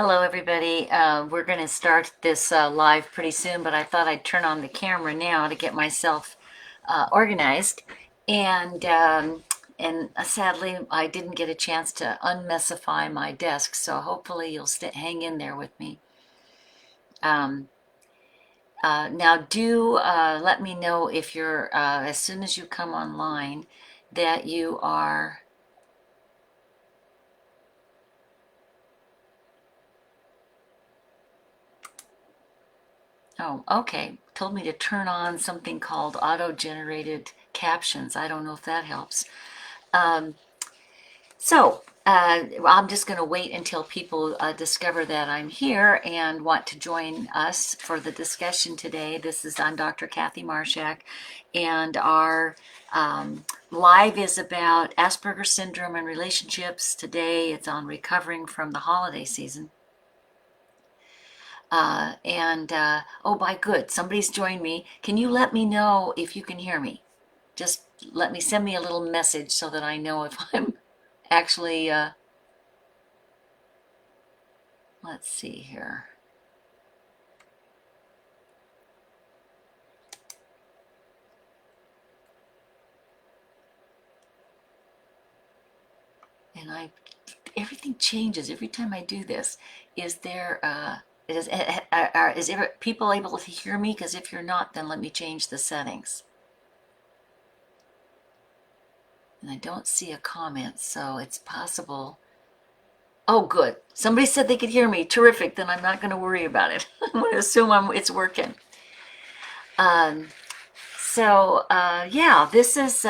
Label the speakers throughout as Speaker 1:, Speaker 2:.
Speaker 1: Hello, everybody. We're going to start this live pretty soon, but I thought I'd turn on the camera now to get myself organized. And sadly, I didn't get a chance to unmessify my desk, so hopefully you'll hang in there with me. Um, Now, do let me know if you're, as soon as you come online, that you are. Oh, okay. Told me to turn on something called auto-generated captions. I don't know if that helps. Um, I'm just going to wait until people discover that I'm here and want to join us for the discussion today. I'm Dr. Kathy Marshak, and our live is about Asperger syndrome and relationships. Today it's on recovering from the holiday season. Oh, by good, somebody's joined me. Can you let me know if you can hear me? Just send me a little message so that I know if I'm actually, let's see here. And everything changes every time I do this. Is there, is people able to hear me? Because if you're not, then let me change the settings. And I don't see a comment, so it's possible. Oh, good. Somebody said they could hear me. Terrific. Then I'm not going to worry about it. I'm going to assume it's working. Um, yeah, this is,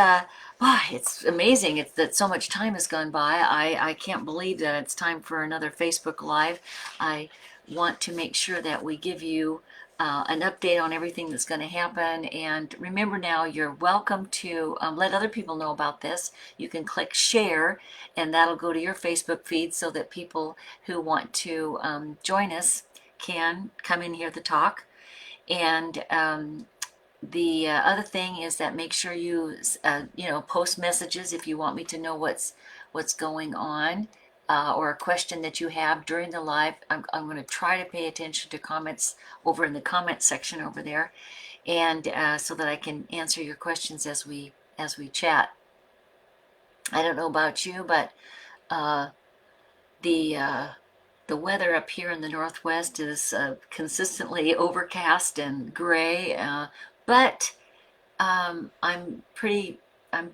Speaker 1: it's amazing. It's that so much time has gone by. I can't believe that it's time for another Facebook Live. I want to make sure that we give you an update on everything that's going to happen. And remember now, you're welcome to let other people know about this. You can click share, and that'll go to your Facebook feed so that people who want to join us can come in here to talk. And the other thing is that make sure you post messages if you want me to know what's going on, or a question that you have during the live. I'm going to try to pay attention to comments over in the comment section over there, and so that I can answer your questions as we chat. I don't know about you, but the weather up here in the Northwest is consistently overcast and gray, but I'm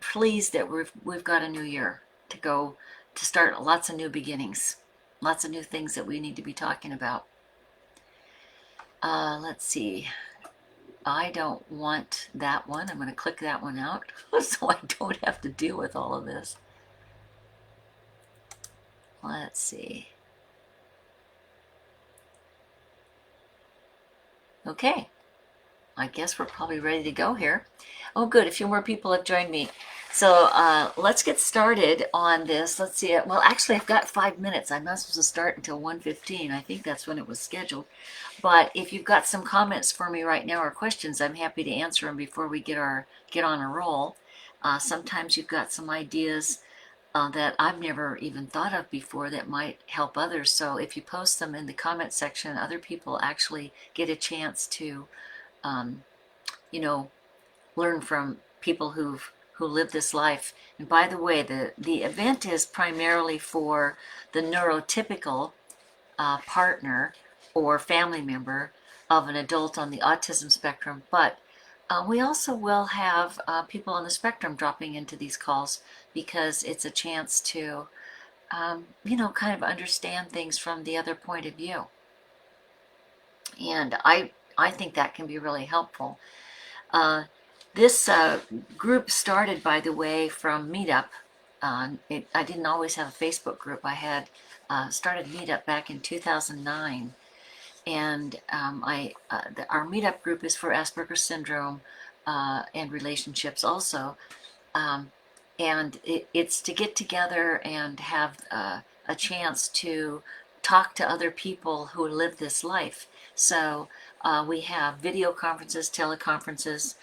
Speaker 1: pleased that we've got a new year to go, to start lots of new beginnings, lots of new things that we need to be talking about. Let's see. I don't want that one. I'm going to click that one out so I don't have to deal with all of this. Let's see. Okay. I guess we're probably ready to go here. Oh, good. A few more people have joined me. So let's get started on this. Let's see. Well, actually, I've got 5 minutes. I'm not supposed to start until 1:15. I think that's when it was scheduled. But if you've got some comments for me right now or questions, I'm happy to answer them before we get on a roll. Sometimes you've got some ideas that I've never even thought of before that might help others. So if you post them in the comment section, other people actually get a chance to um, learn from people who live this life. And by the way, the event is primarily for the neurotypical partner or family member of an adult on the autism spectrum, but we also will have people on the spectrum dropping into these calls because it's a chance to, kind of understand things from the other point of view. And I think that can be really helpful. This group started, by the way, from Meetup. I didn't always have a Facebook group. I had started Meetup back in 2009. And our Meetup group is for Asperger syndrome and relationships also. And it's to get together and have a chance to talk to other people who live this life. So we have video conferences, teleconferences.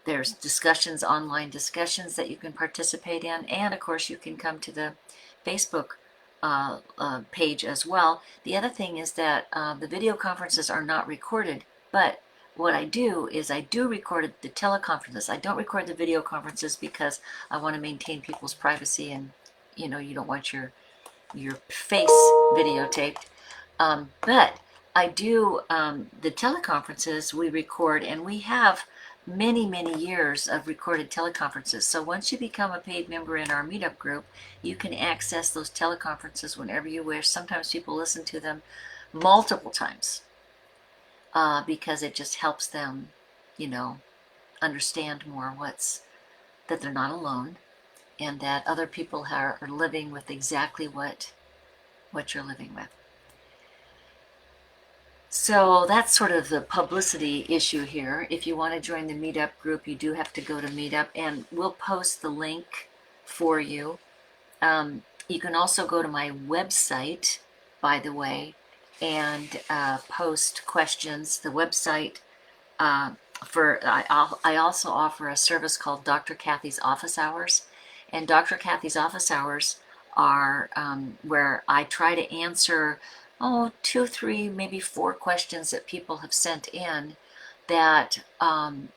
Speaker 1: There's discussions, online discussions that you can participate in, and of course you can come to the Facebook page as well. The other thing is that the video conferences are not recorded, but what I do is I do record the teleconferences. I don't record the video conferences because I want to maintain people's privacy, and you know, you don't want your face videotaped. But I do the teleconferences we record, and we have many years of recorded teleconferences. So once you become a paid member in our meetup group, you can access those teleconferences whenever you wish. Sometimes people listen to them multiple times because it just helps them, you know, understand more that they're not alone, and that other people are living with exactly what you're living with. So that's sort of the publicity issue here. If you want to join the meetup group, you do have to go to meetup, and we'll post the link for you. You can also go to my website, by the way, and post questions. The website I also offer a service called Dr. Kathy's Office Hours, and Dr. Kathy's Office Hours are where I try to answer 2, 3, maybe 4 questions that people have sent in that kind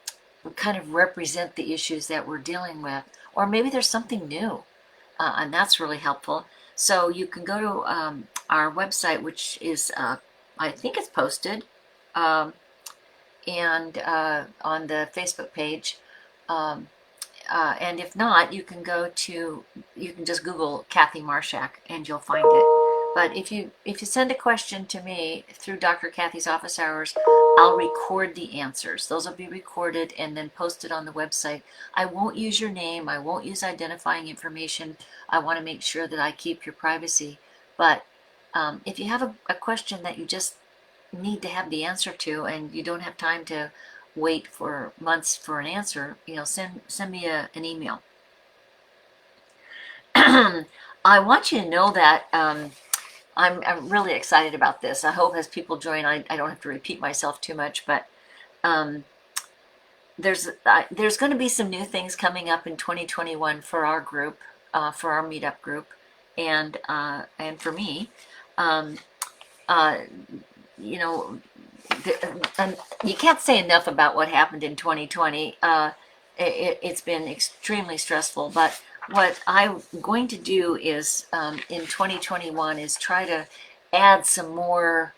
Speaker 1: of represent the issues that we're dealing with, or maybe there's something new, and that's really helpful. So you can go to our website, which is I think it's posted. And on the Facebook page. And if not, you can just Google Kathy Marshak and you'll find it. But if you send a question to me through Dr. Kathy's Office Hours, I'll record the answers. Those will be recorded and then posted on the website. I won't use your name. I won't use identifying information. I want to make sure that I keep your privacy. But if you have a question that you just need to have the answer to, and you don't have time to wait for months for an answer, you know, send me an email. I want you to know that I'm really excited about this. I hope as people join, I don't have to repeat myself too much, but there's going to be some new things coming up in 2021 for our group, for our meetup group, and for me. You know, and you can't say enough about what happened in 2020. It's been extremely stressful, but what I'm going to do is in 2021 is try to add some more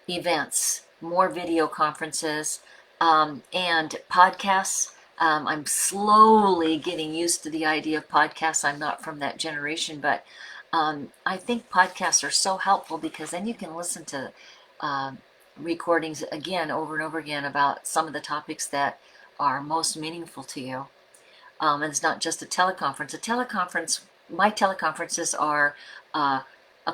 Speaker 1: events, more video conferences, and podcasts. I'm slowly getting used to the idea of podcasts. I'm not from that generation, but I think podcasts are so helpful because then you can listen to recordings again over and over again about some of the topics that are most meaningful to you. And it's not just a teleconference. My teleconferences are a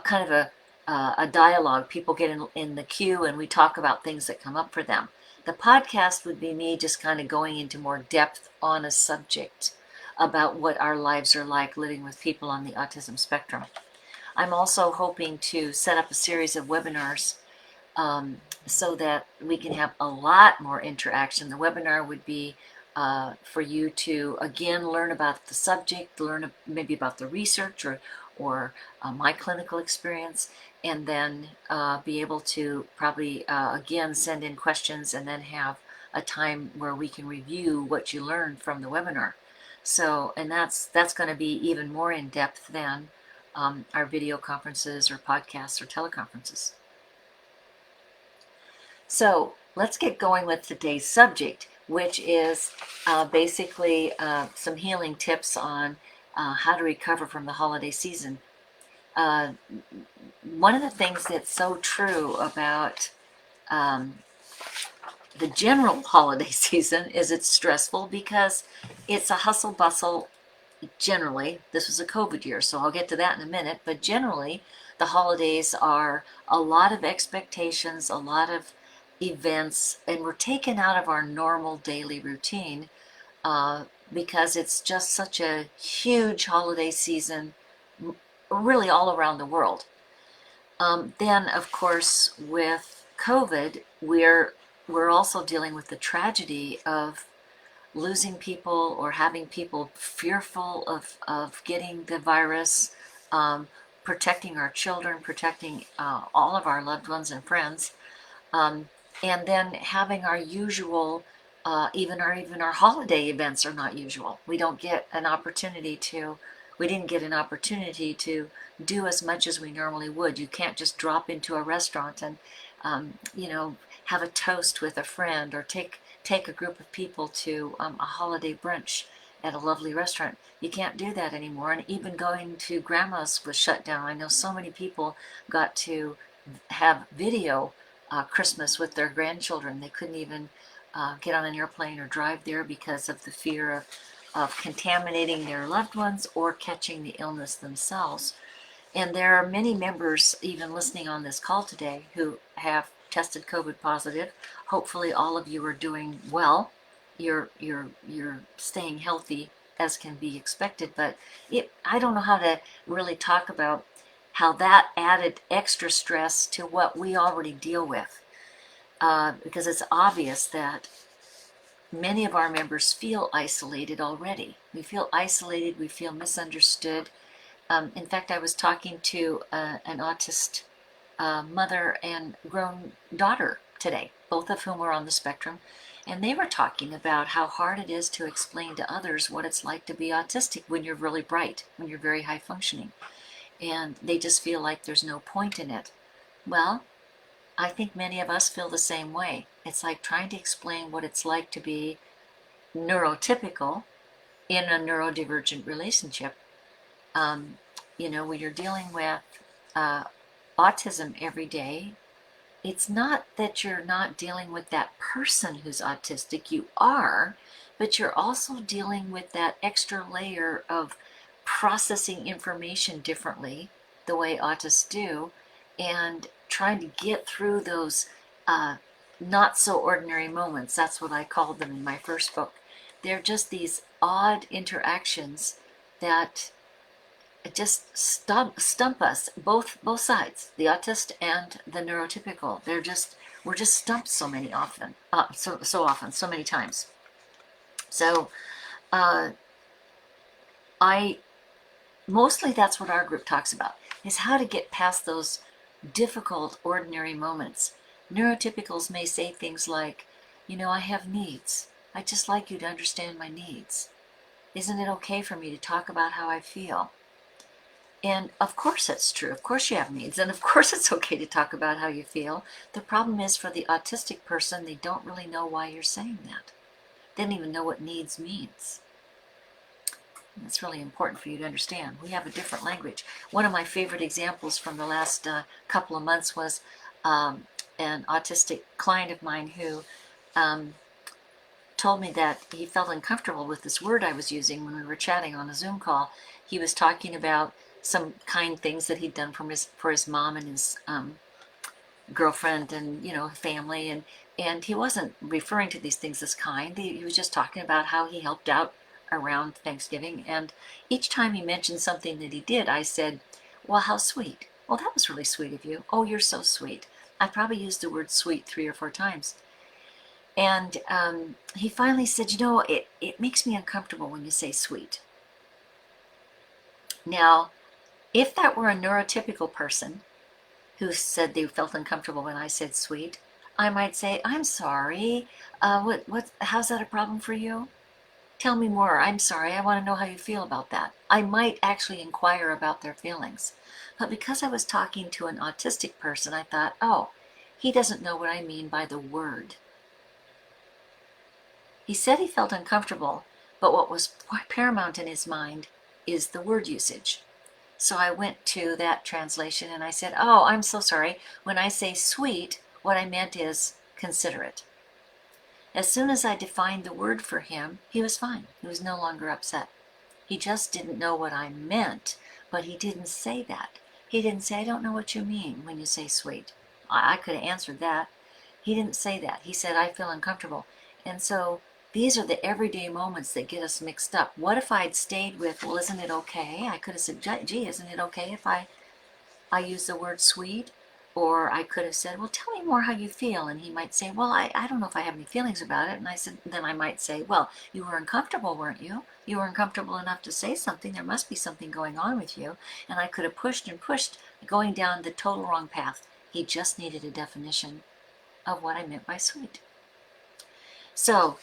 Speaker 1: kind of a dialogue. People get in the queue and we talk about things that come up for them. The podcast would be me just kind of going into more depth on a subject about what our lives are like living with people on the autism spectrum. I'm also hoping to set up a series of webinars so that we can have a lot more interaction. The webinar would be for you to, again, learn about the subject, learn maybe about the research or my clinical experience, and then be able to probably, again, send in questions and then have a time where we can review what you learned from the webinar. So, and that's going to be even more in depth than our video conferences or podcasts or teleconferences. So let's get going with today's subject, which is basically some healing tips on how to recover from the holiday season. One of the things that's so true about the general holiday season is it's stressful because it's a hustle bustle. Generally, this was a COVID year, so I'll get to that in a minute, but generally the holidays are a lot of expectations, a lot of events, and we're taken out of our normal daily routine because it's just such a huge holiday season really all around the world. Then, of course, with COVID, we're also dealing with the tragedy of losing people or having people fearful of getting the virus, protecting our children, protecting all of our loved ones and friends, um, and then having our usual, even our holiday events are not usual. We don't get an opportunity to. We didn't get an opportunity to do as much as we normally would. You can't just drop into a restaurant and, have a toast with a friend, or take a group of people to a holiday brunch at a lovely restaurant. You can't do that anymore. And even going to grandma's was shut down. I know so many people got to have video Christmas with their grandchildren. They couldn't even get on an airplane or drive there because of the fear of contaminating their loved ones or catching the illness themselves. And there are many members even listening on this call today who have tested COVID positive. Hopefully all of you are doing well. You're staying healthy as can be expected, but I don't know how to really talk about how that added extra stress to what we already deal with, because it's obvious that many of our members feel isolated already. We feel isolated, we feel misunderstood. In fact, I was talking to an autist mother and grown daughter today, both of whom were on the spectrum, and they were talking about how hard it is to explain to others what it's like to be autistic when you're really bright, when you're very high functioning, and they just feel like there's no point in it. Well, I think many of us feel the same way. It's like trying to explain what it's like to be neurotypical in a neurodivergent relationship. When you're dealing with autism every day, it's not that you're not dealing with that person who's autistic. You are, but you're also dealing with that extra layer of processing information differently, the way autists do, and trying to get through those not so ordinary moments. That's what I called them in my first book. They're just these odd interactions that just stump us, both sides, the autist and the neurotypical. We're just stumped so often, so many times. So I mostly that's what our group talks about, is how to get past those difficult ordinary moments. Neurotypicals may say things like, I have needs. I'd just like you to understand my needs. Isn't it okay for me to talk about how I feel? And of course that's true. Of course you have needs, and of course it's okay to talk about how you feel. The problem is, for the autistic person, they don't really know why you're saying that. They don't even know what needs means. And that's really important for you to understand. We have a different language. One of my favorite examples from the last couple of months was an autistic client of mine who told me that he felt uncomfortable with this word I was using when we were chatting on a Zoom call. He was talking about some kind things that he'd done for his mom and his girlfriend and family, and he wasn't referring to these things as kind. He was just talking about how he helped out around Thanksgiving, and each time he mentioned something that he did, I said, well, how sweet. Well, that was really sweet of you. Oh, you're so sweet. I probably used the word sweet 3 or 4 times. And he finally said, it makes me uncomfortable when you say sweet. Now, if that were a neurotypical person who said they felt uncomfortable when I said sweet, I might say, I'm sorry. How's that a problem for you? Tell me more. I'm sorry. I want to know how you feel about that. I might actually inquire about their feelings. But because I was talking to an autistic person, I thought, oh, he doesn't know what I mean by the word. He said he felt uncomfortable, but what was paramount in his mind is the word usage. So I went to that translation and I said, oh, I'm so sorry. When I say sweet, what I meant is considerate. As soon as I defined the word for him, he was fine. He was no longer upset. He just didn't know what I meant, but he didn't say that. He didn't say, I don't know what you mean when you say sweet. I could have answered that. He didn't say that. He said, I feel uncomfortable. And so these are the everyday moments that get us mixed up. What if I'd stayed with, well, isn't it okay? I could have said, gee, isn't it okay if I use the word sweet? Or I could have said, well, tell me more how you feel. And he might say, well, I don't know if I have any feelings about it. And I said, then I might say, well, you were uncomfortable, weren't you? You were uncomfortable enough to say something. There must be something going on with you. And I could have pushed and pushed, going down the total wrong path. He just needed a definition of what I meant by sweet. So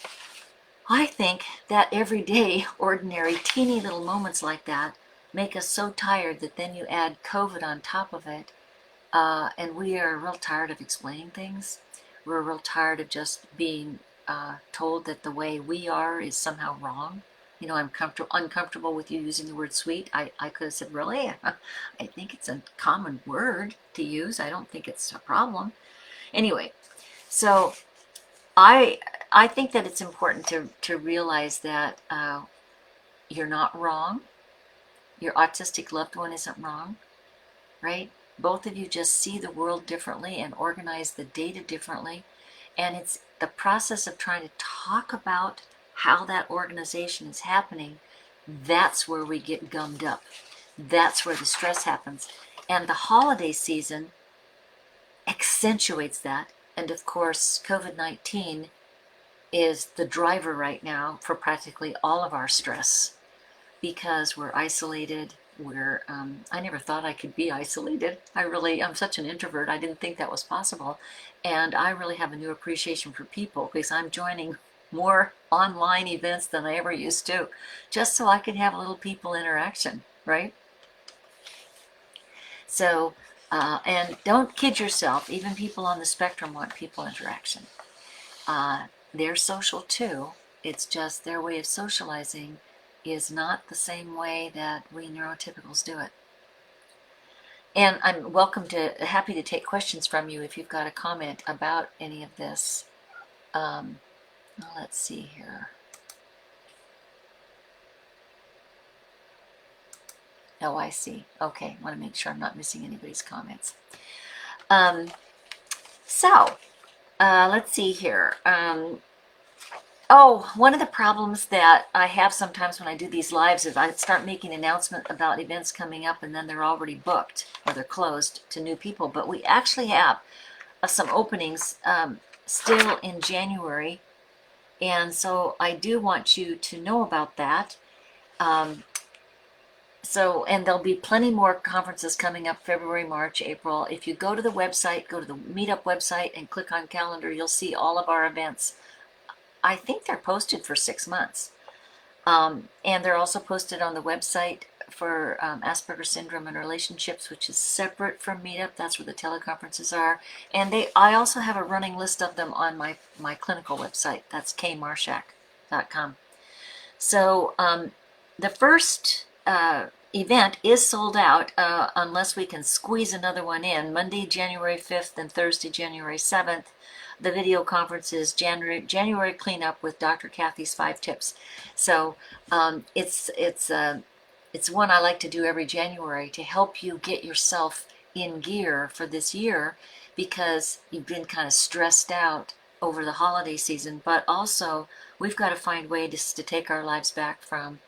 Speaker 1: I think that everyday, ordinary, teeny little moments like that make us so tired that then you add COVID on top of it. And we are real tired of explaining things. We're real tired of just being told that the way we are is somehow wrong. You know, I'm uncomfortable with you using the word sweet. I could have said, really? I think it's a common word to use. I don't think it's a problem. Anyway, so I think that it's important to realize that you're not wrong. Your autistic loved one isn't wrong, right? Both of you just see the world differently and organize the data differently. And it's the process of trying to talk about how that organization is happening. That's where we get gummed up. That's where the stress happens. And the holiday season accentuates that. And of course, COVID-19 is the driver right now for practically all of our stress, because we're isolated. I never thought I could be isolated. I'm such an introvert. I didn't think that was possible. And I really have a new appreciation for people, because I'm joining more online events than I ever used to, just so I can have a little people interaction, right? So, and don't kid yourself, even people on the spectrum want people interaction. They're social too. It's just their way of socializing is not the same way that we neurotypicals do it. And I'm happy to take questions from you if you've got a comment about any of this. Let's see here. Oh, I see. Okay, I want to make sure I'm not missing anybody's comments. Let's see here. One of the problems that I have sometimes when I do these lives is I start making an announcement about events coming up, and then they're already booked or they're closed to new people. But we actually have some openings still in January. And so I do want you to know about that. And there'll be plenty more conferences coming up February, March, April. If you go to the website, go to the Meetup website and click on calendar, you'll see all of our events. I think they're posted for 6 months. And they're also posted on the website for Asperger syndrome and relationships, which is separate from Meetup. That's where the teleconferences are. And I also have a running list of them on my clinical website. That's kmarshak.com. So the first event is sold out unless we can squeeze another one in. Monday, January 5th and Thursday, January 7th. The video conference is January Cleanup with Dr. Kathy's 5 Tips. So it's one I like to do every January to help you get yourself in gear for this year, because you've been kind of stressed out over the holiday season. But also, we've got to find ways to take our lives back from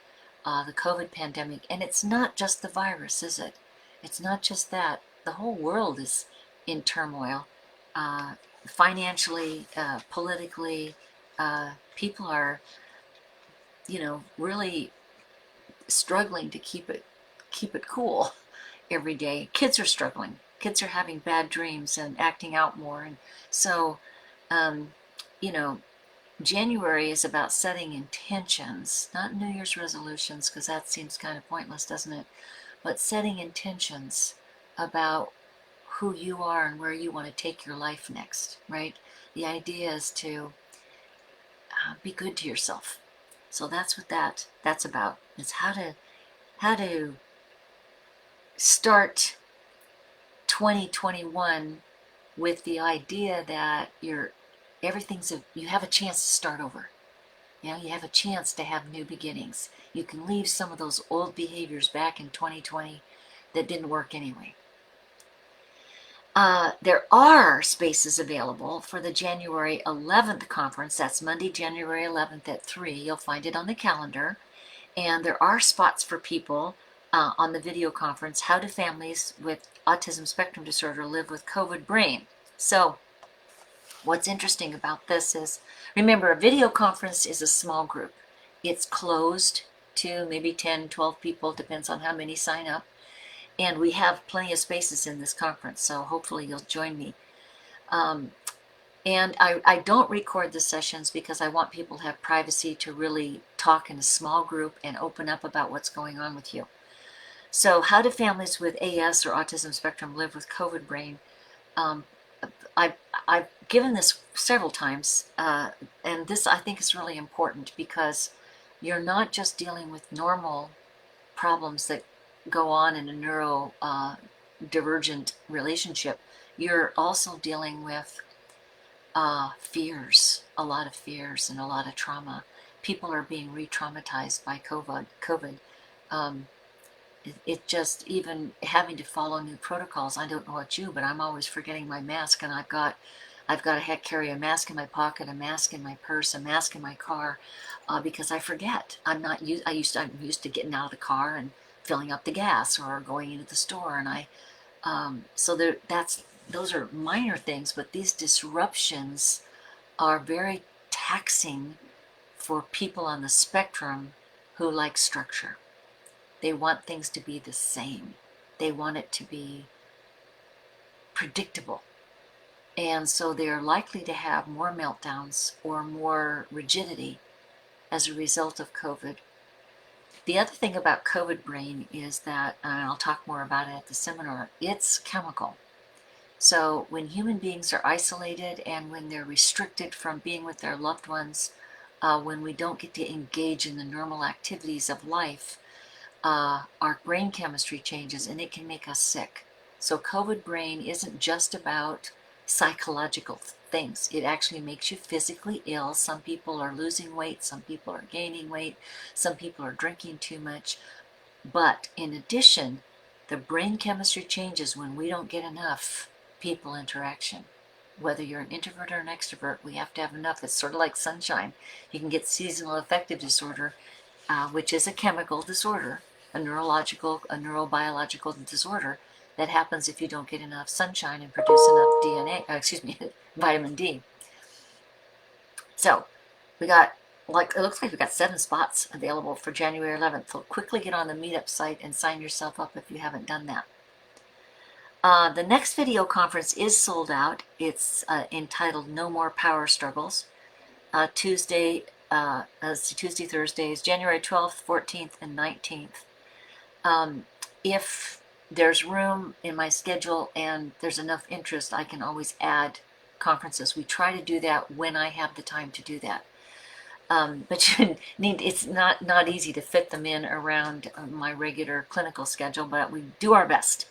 Speaker 1: the COVID pandemic. And it's not just the virus, is it? It's not just that. The whole world is in turmoil. Financially, politically, people are, really struggling to keep it cool every day. Kids are struggling. Kids are having bad dreams and acting out more. And so, January is about setting intentions, not New Year's resolutions, because that seems kind of pointless, doesn't it? But setting intentions about who you are and where you want to take your life next, right? The idea is to be good to yourself. So that's what that's about. It's how to start 2021 with the idea that you have a chance to start over. You have a chance to have new beginnings. You can leave some of those old behaviors back in 2020 that didn't work anyway. There are spaces available for the January 11th conference. That's Monday, January 11th at 3. You'll find it on the calendar. And there are spots for people on the video conference, How Do Families with Autism Spectrum Disorder Live with COVID Brain? So what's interesting about this is, remember, a video conference is a small group. It's closed to maybe 10, 12 people, depends on how many sign up. And we have plenty of spaces in this conference, so hopefully you'll join me. And I don't record the sessions because I want people to have privacy to really talk in a small group and open up about what's going on with you. So how do families with AS or autism spectrum live with COVID brain? I've given this several times, and this I think is really important because you're not just dealing with normal problems that go on in a neurodivergent relationship. You're also dealing with fears, a lot of fears and a lot of trauma. People are being re-traumatized by COVID. It just, even having to follow new protocols. I don't know about you, but I'm always forgetting my mask, and I've got to carry a mask in my pocket, a mask in my purse, a mask in my car, because I forget. I'm used to getting out of the car and filling up the gas or going into the store, and those are minor things, but these disruptions are very taxing for people on the spectrum who like structure. They want things to be the same. They want it to be predictable. And so they are likely to have more meltdowns or more rigidity as a result of COVID. The other thing about COVID brain is that, and I'll talk more about it at the seminar, it's chemical. So when human beings are isolated and when they're restricted from being with their loved ones, when we don't get to engage in the normal activities of life, our brain chemistry changes and it can make us sick. So COVID brain isn't just about psychological things. It actually makes you physically ill. Some people are losing weight, some people are gaining weight, some people are drinking too much. But in addition, the brain chemistry changes when we don't get enough people interaction. Whether you're an introvert or an extrovert, we have to have enough. It's sort of like sunshine. You can get seasonal affective disorder, which is a chemical disorder, a neurobiological disorder that happens if you don't get enough sunshine and produce enough vitamin D. So we got, it looks like we got 7 spots available for January 11th. So quickly get on the meetup site and sign yourself up if you haven't done that. The next video conference is sold out. It's entitled No More Power Struggles. Tuesday, Thursdays, January 12th, 14th, and 19th. If there's room in my schedule and there's enough interest, I can always add conferences. We try to do that when I have the time to do that. But it's not easy to fit them in around my regular clinical schedule, but we do our best.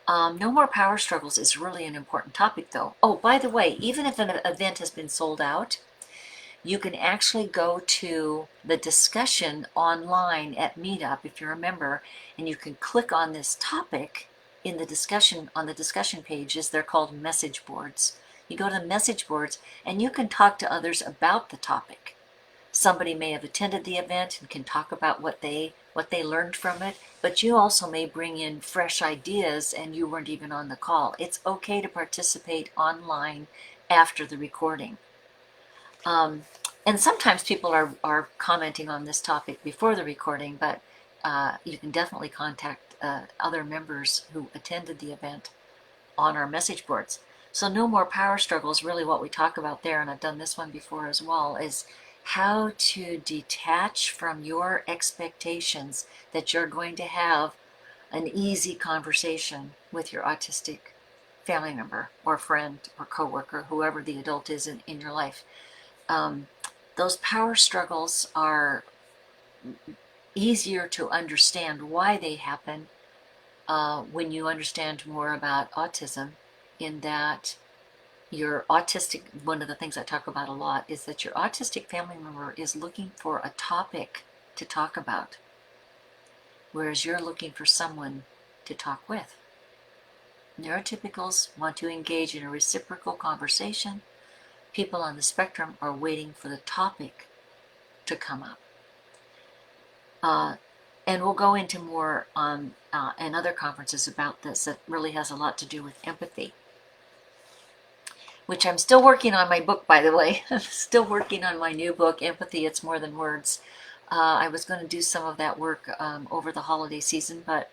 Speaker 1: No More Power Struggles is really an important topic, though. Oh, by the way, even if an event has been sold out, you can actually go to the discussion online at Meetup if you're a member, and you can click on this topic in the discussion, on the discussion pages. They're called message boards. You go to the message boards and you can talk to others about the topic. Somebody may have attended the event and can talk about what they learned from it, but you also may bring in fresh ideas and you weren't even on the call. It's okay to participate online after the recording. And sometimes people are commenting on this topic before the recording, but you can definitely contact other members who attended the event on our message boards. So No More Power Struggles, really what we talk about there, and I've done this one before as well, is how to detach from your expectations that you're going to have an easy conversation with your autistic family member or friend or coworker, whoever the adult is in your life. Those power struggles are easier to understand why they happen when you understand more about autism, in that your autistic, one of the things I talk about a lot is that your autistic family member is looking for a topic to talk about, whereas you're looking for someone to talk with. Neurotypicals want to engage in a reciprocal conversation. People on the spectrum are waiting for the topic to come up. And we'll go into more in other conferences about this. That really has a lot to do with empathy, which I'm still working on my book, by the way. I'm still working on my new book, Empathy, It's More Than Words. I was going to do some of that work over the holiday season, but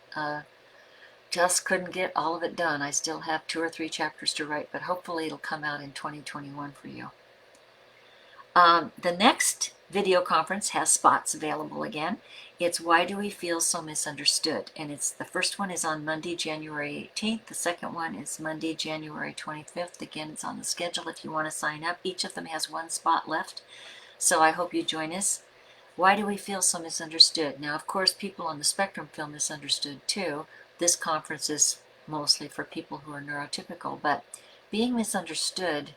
Speaker 1: just couldn't get all of it done. I still have 2 or 3 chapters to write, but hopefully it'll come out in 2021 for you. The next video conference has spots available again. It's Why Do We Feel So Misunderstood? And the first one is on Monday, January 18th. The second one is Monday, January 25th. Again, it's on the schedule if you want to sign up. Each of them has 1 spot left, so I hope you join us. Why do we feel so misunderstood? Now, of course, people on the spectrum feel misunderstood too. This conference is mostly for people who are neurotypical, but being misunderstood,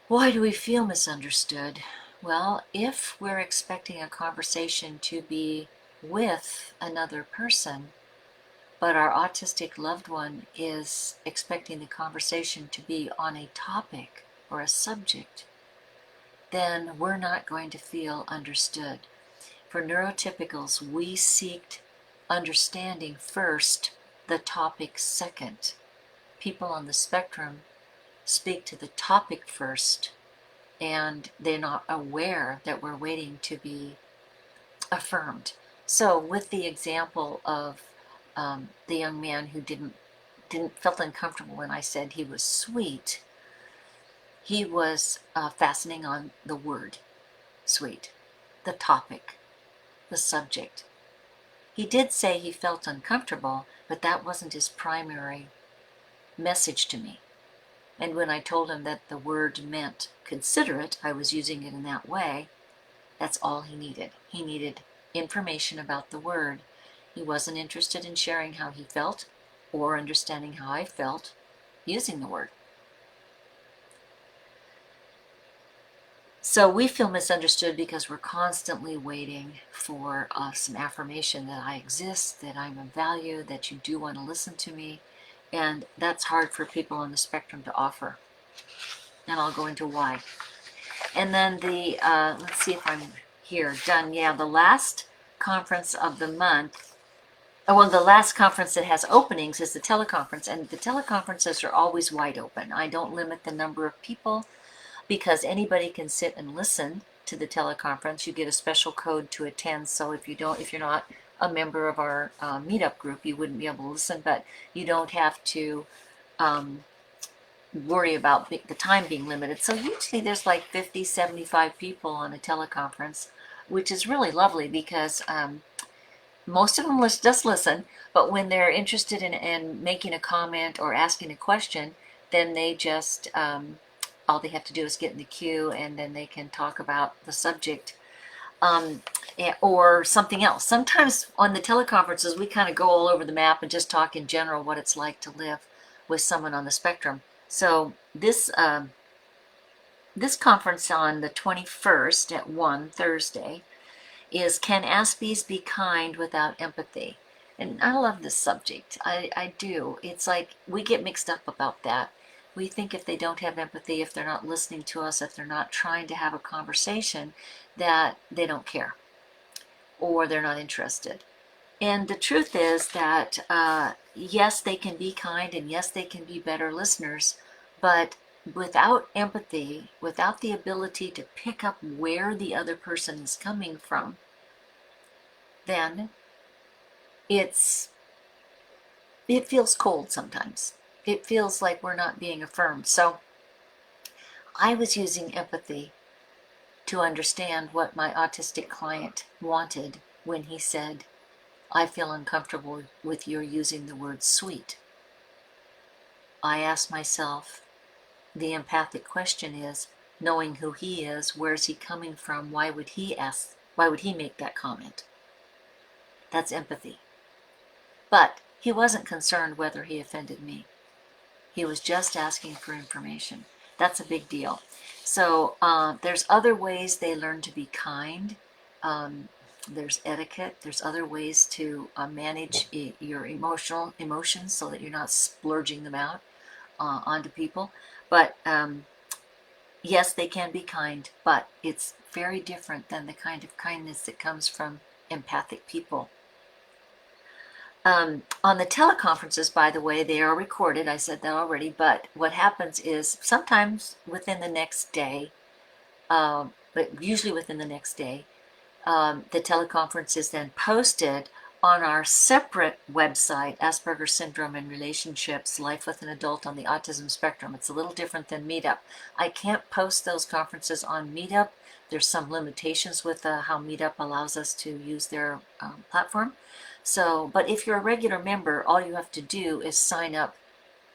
Speaker 1: why do we feel misunderstood? Well, if we're expecting a conversation to be with another person, but our autistic loved one is expecting the conversation to be on a topic or a subject, then we're not going to feel understood. For neurotypicals, we seek understanding first, the topic second. People on the spectrum speak to the topic first, and they're not aware that we're waiting to be affirmed. So with the example of the young man who felt uncomfortable when I said he was sweet, he was fastening on the word sweet, the topic, the subject. He did say he felt uncomfortable, but that wasn't his primary message to me. And when I told him that the word meant considerate, I was using it in that way, that's all he needed. He needed information about the word. He wasn't interested in sharing how he felt or understanding how I felt using the word. So we feel misunderstood because we're constantly waiting for some affirmation that I exist, that I'm of value, that you do want to listen to me. And that's hard for people on the spectrum to offer. And I'll go into why. And then let's see if I'm here, done. Yeah, the last conference of the month, well, the last conference that has openings is the teleconference. And the teleconferences are always wide open. I don't limit the number of people because anybody can sit and listen to the teleconference. You get a special code to attend. So if you're not a member of our meetup group, you wouldn't be able to listen, but you don't have to worry about the time being limited. So usually there's like 50, 75 people on a teleconference, which is really lovely because most of them just listen, but when they're interested in making a comment or asking a question, then they just, all they have to do is get in the queue and then they can talk about the subject or something else. Sometimes on the teleconferences, we kind of go all over the map and just talk in general what it's like to live with someone on the spectrum. So this conference on the 21st at 1 Thursday is Can Aspies Be Kind Without Empathy? And I love this subject. I do. It's like we get mixed up about that. We think if they don't have empathy, if they're not listening to us, if they're not trying to have a conversation, that they don't care or they're not interested. And the truth is that yes, they can be kind and yes, they can be better listeners, but without empathy, without the ability to pick up where the other person is coming from, then it feels cold sometimes. It feels like we're not being affirmed. So I was using empathy to understand what my autistic client wanted when he said, I feel uncomfortable with your using the word sweet. I asked myself, the empathic question is, knowing who he is, where's he coming from, why would he make that comment? That's empathy. But he wasn't concerned whether he offended me. He was just asking for information. That's a big deal. So there's other ways they learn to be kind. There's etiquette. There's other ways to manage your emotions so that you're not splurging them out onto people. But yes, they can be kind, but it's very different than the kind of kindness that comes from empathic people. On the teleconferences, by the way, they are recorded. I said that already, but what happens is sometimes within the next day, but usually within the next day, the teleconference is then posted on our separate website, Asperger Syndrome and Relationships, Life with an Adult on the Autism Spectrum. It's a little different than Meetup. I can't post those conferences on Meetup. There's some limitations with how Meetup allows us to use their platform. So, but if you're a regular member, all you have to do is sign up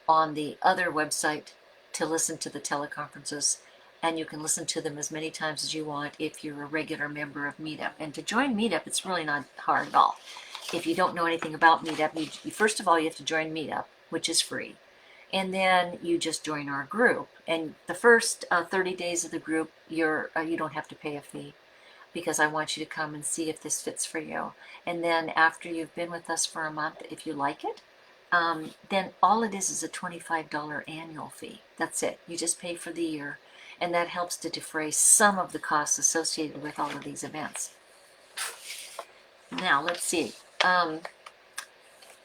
Speaker 1: on the other website to listen to the teleconferences, and you can listen to them as many times as you want if you're a regular member of Meetup. And to join Meetup, it's really not hard at all. If you don't know anything about Meetup, you first of all, you have to join Meetup, which is free. And then you just join our group. And the first 30 days of the group, you don't have to pay a fee, because I want you to come and see if this fits for you. And then after you've been with us for a month, if you like it, then all it is a $25 annual fee. That's it. You just pay for the year, and that helps to defray some of the costs associated with all of these events. Now, let's see.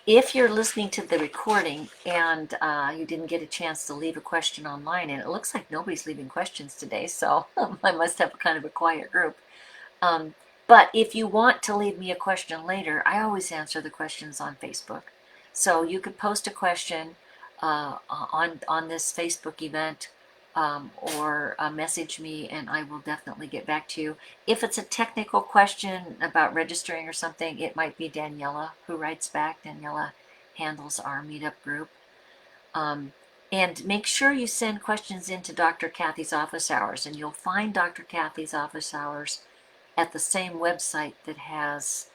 Speaker 1: If you're listening to the recording and you didn't get a chance to leave a question online, and it looks like nobody's leaving questions today, so I must have kind of a quiet group. But if you want to leave me a question later, I always answer the questions on Facebook. So you could post a question on this Facebook event, or message me, and I will definitely get back to you. If it's a technical question about registering or something, it might be Daniela who writes back. Daniela handles our Meetup group. And make sure you send questions into Dr. Kathy's office hours, and you'll find Dr. Kathy's office hours at the same website that has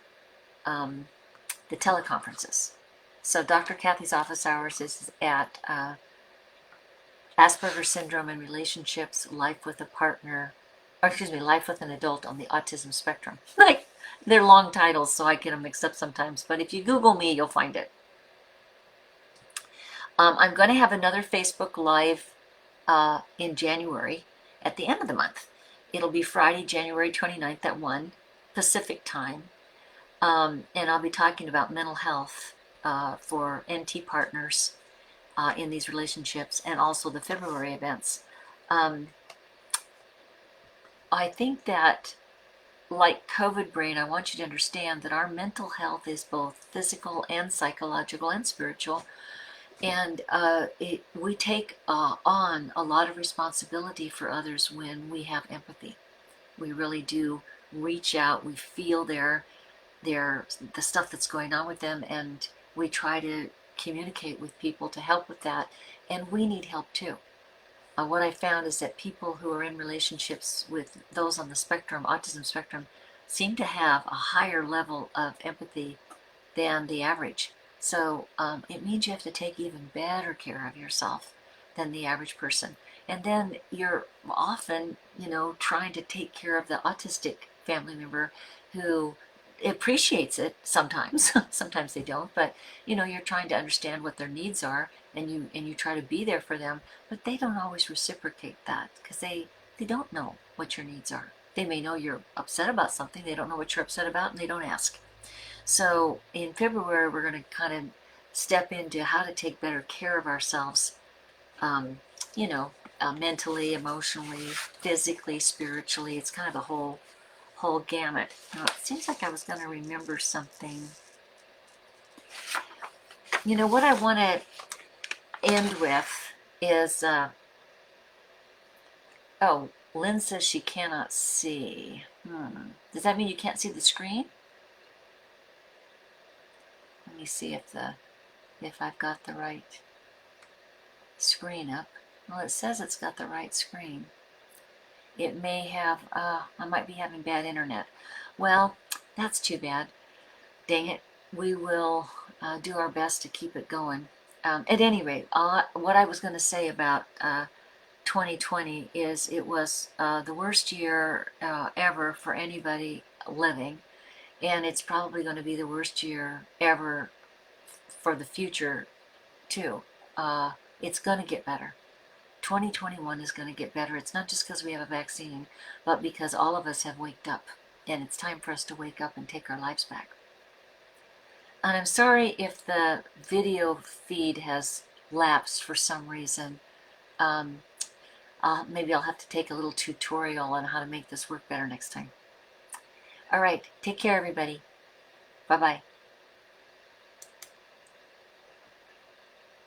Speaker 1: the teleconferences. So Dr. Kathy's office hours is at Asperger Syndrome and Relationships, Life with a Partner, or excuse me, Life with an Adult on the Autism Spectrum. Like, they're long titles, so I get them mixed up sometimes, but if you Google me, you'll find it. I'm going to have another Facebook Live in January at the end of the month. It'll be Friday, January 29th at 1 Pacific time. And I'll be talking about mental health for NT partners in these relationships, and also the February events. I think that, like COVID brain, I want you to understand that our mental health is both physical and psychological and spiritual. And we take on a lot of responsibility for others when we have empathy. We really do reach out. We feel the stuff that's going on with them, and we try to communicate with people to help with that. And we need help too. What I found is that people who are in relationships with those on the spectrum, autism spectrum, seem to have a higher level of empathy than the average. So it means you have to take even better care of yourself than the average person. And then you're often, trying to take care of the autistic family member who appreciates it sometimes. Sometimes they don't, but you're trying to understand what their needs are, and you try to be there for them, but they don't always reciprocate that, because they don't know what your needs are. They may know you're upset about something, they don't know what you're upset about, and they don't ask. So in February, we're going to kind of step into how to take better care of ourselves, mentally, emotionally, physically, spiritually. It's kind of the whole gamut. Now, it seems like I was going to remember something. What I want to end with is, Lynn says she cannot see. Does that mean you can't see the screen? Let me see if I've got the right screen up. Well, it says it's got the right screen. It may have, I might be having bad internet. Well, that's too bad. Dang it. We will do our best to keep it going. At any rate, what I was going to say about 2020 is it was the worst year ever for anybody living. And it's probably going to be the worst year ever for the future, too. It's going to get better. 2021 is going to get better. It's not just because we have a vaccine, but because all of us have waked up. and it's time for us to wake up and take our lives back. And I'm sorry if the video feed has lapsed for some reason. Maybe I'll have to take a little tutorial on how to make this work better next time. All right, take care, everybody. Bye-bye.